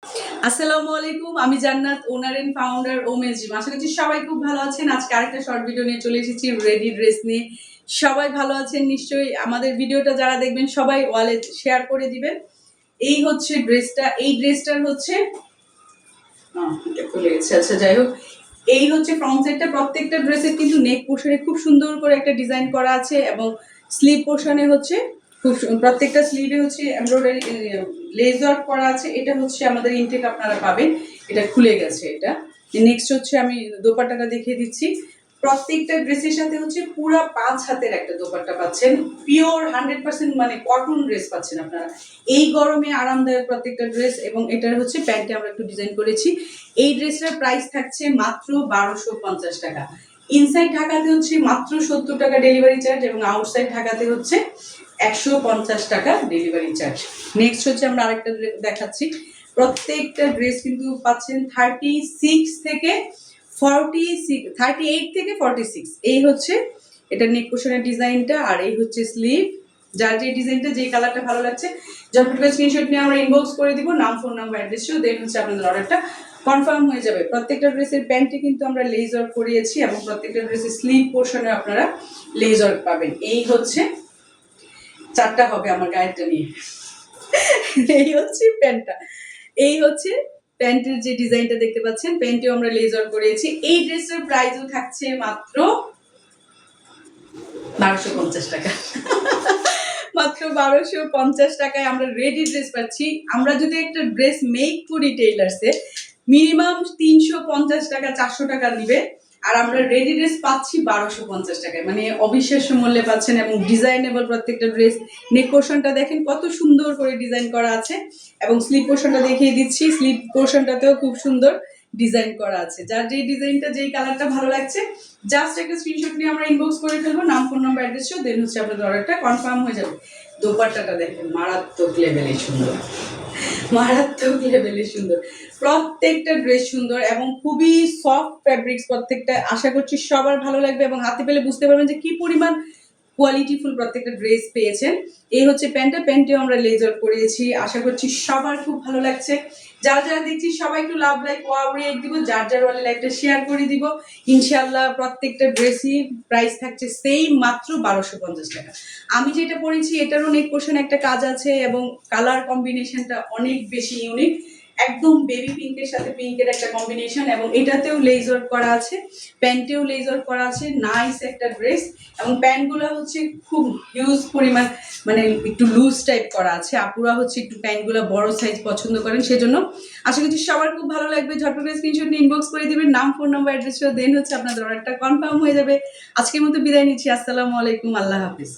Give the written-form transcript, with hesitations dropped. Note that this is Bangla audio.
আসসালামু আলাইকুম, আমি জান্নাত, ওনার এন্ড ফাউন্ডার ওমেজ জিম। আশা করছি সবাই খুব ভালো আছেন। আজকে আরেকটা শর্ট ভিডিও নিয়ে চলে এসেছি রেডি ড্রেস নিয়ে। সবাই ভালো আছেন নিশ্চয়ই। আমাদের ভিডিওটা যারা দেখবেন সবাই ওয়ালেট শেয়ার করে দিবেন। এই হচ্ছে ড্রেসটা, এই ড্রেসটার হচ্ছে এটা খুলে গেছে। আচ্ছা যাই হোক, এই হচ্ছে ফ্রন্ট সাইডটা। প্রত্যেকটা ড্রেসের কিন্তু নেক পোর্শনে খুব সুন্দর করে একটা ডিজাইন করা আছে এবং স্লিভ পোর্শনে হচ্ছে প্রত্যেকটা স্লিভে হচ্ছে এমব্রয়ডারি লেস ওয়ার্ক করা আছে। এটা হচ্ছে আমাদের ইনটেক, আপনারা পাবেন। এটা খুলে গেছে। এটা নেক্সট হচ্ছে আমি দোপাট্টাটা দেখিয়ে দিচ্ছি। প্রত্যেকটা ড্রেসের সাথে হচ্ছে পুরা 5 হাতের একটা দোপাট্টা পাচ্ছেন। পিওর 100% মানে কটন ড্রেস পাচ্ছেন আপনারা। এই গরমে আরামদায়ক প্রত্যেকটা ড্রেস। এবং এটার হচ্ছে প্যান্টে আমরা একটু ডিজাইন করেছি। এই ড্রেসটার প্রাইস থাকছে মাত্র 1250 টাকা। ইনসাইড ঢাকাতে হচ্ছে মাত্র 70 টাকা ডেলিভারি চার্জ এবং আউটসাইড ঢাকাতে হচ্ছে 150 টাকা ডেলিভারি চার্জ। নেক্সট হচ্ছে আমরা আরেকটা দেখাচ্ছি। প্রত্যেকটা ড্রেস কিন্তু পাচ্ছেন 36 থেকে 46, 38 থেকে 46। এই হচ্ছে এটা নেক পোর্শনের ডিজাইনটা, আর এই হচ্ছে স্লিভ। যার যে ডিজাইনটা, যে কালারটা ভালো লাগছে ঝটপট করে স্ক্রিনশট নিয়ে আমরা ইনবক্স করে দিব, নাম, ফোন নাম্বার, অ্যাড্রেস সহ। দেন হচ্ছে আপনাদের অর্ডারটা কনফার্ম হয়ে যাবে। প্রত্যেকটা ড্রেসের প্যান্টে কিন্তু আমরা লেস ওয়ার্ক করিয়েছি এবং প্রত্যেকটা ড্রেসের স্লিভ পোর্শনে আপনারা লেস ওয়ার্ক পাবেন। এই হচ্ছে 4টা হবে আমার গায়েরটা নিয়ে। এই হচ্ছে প্যান্টটা, এই হচ্ছে প্যান্টের যে ডিজাইনটা দেখতে পাচ্ছেন। প্যান্টেও আমরা লেস ওয়ার্ক করিয়েছি। এই ড্রেসের প্রাইসও থাকছে মাত্র 1250 টাকা। মাত্র 1250 টাকায় আমরা রেডি ড্রেস পাচ্ছি। আমরা যদি একটা ড্রেস মেক করি টেইলার্সে, মিনিমাম 350 টাকা 400 টাকা নিবে, আর আমরা রেডি ড্রেস পাচ্ছি 1250 টাকায়। মানে অবিশ্বাস্য মূল্যে পাচ্ছেন এবং ডিজাইনেবল প্রত্যেকটা ড্রেস। নেক পোর্শনটা দেখেন কত সুন্দর করে ডিজাইন করা আছে এবং স্লিভ পোর্শনটা দেখিয়ে দিচ্ছি। স্লিভ পোর্শনটাতেও খুব সুন্দর ডিজাইন করা আছে। যার যেই ডিজাইনটা, যেই কালারটা ভালো লাগছে জাস্ট একটা স্ক্রিনশট নিয়ে আমরা ইনবক্স করে ফেলবো, নাম, ফোন নাম্বার, অ্যাড্রেস সহ। দেন হচ্ছে আপনাদের অর্ডারটা কনফার্ম হয়ে যাবে। দোপাট্টাটা দেখেন মারাত্মক লেভেলে সুন্দর, মারাত্মক লেভেলে সুন্দর। প্রত্যেকটা ড্রেস সুন্দর এবং খুবই সফট ফ্যাব্রিক্স প্রত্যেকটা। আশা করছি সবার ভালো লাগবে এবং হাতে পেলে বুঝতে পারবেন যে কি পরিমাণ কোয়ালিটিফুল প্রত্যেকটা ড্রেস পেয়েছেন। এই হচ্ছে প্যান্টটা, প্যান্টেও আমরা লেস ওয়ার্ক করিয়েছি। আশা করছি সবার খুব ভালো লাগছে। যারা যারা দেখছি সবাই একটু লাভ লাইক ওয়াও রিয়েক্ট দিব, যার যার ওয়ালে লাইকটা শেয়ার করে দিব। ইনশাআল্লাহ প্রত্যেকটা ড্রেসই প্রাইস থাকছে সেম, মাত্র 1250 টাকা। আমি যেটা পরেছি এটারও নেক পোর্শন একটা কাজ আছে এবং কালার কম্বিনেশনটা অনেক বেশি ইউনিক। একদম বেবি পিঙ্কের সাথে পিঙ্কের একটা কম্বিনেশন এবং এটাতেও লেস ওয়ার্ক করা আছে, প্যান্টেও লেস ওয়ার্ক করা আছে। নাইস একটা ড্রেস এবং প্যান্টগুলো হচ্ছে খুব হিউজ পরিমাণ, মানে একটু লুজ টাইপ করা আছে। আপুরা হচ্ছে একটু প্যান্টগুলো বড় সাইজ পছন্দ করেন, সেজন্য আশা করছি সবার খুব ভালো লাগবে। ঝটপট করে স্ক্রিনশট নিয়ে ইনবক্স করে দিবেন, নাম, ফোন নাম্বার, অ্যাড্রেস সহ। দেন হচ্ছে আপনাদের অর্ডারটা কনফার্ম হয়ে যাবে। আজকের মতো বিদায় নিচ্ছি। আসসালামু আলাইকুম, আল্লাহ হাফিজ।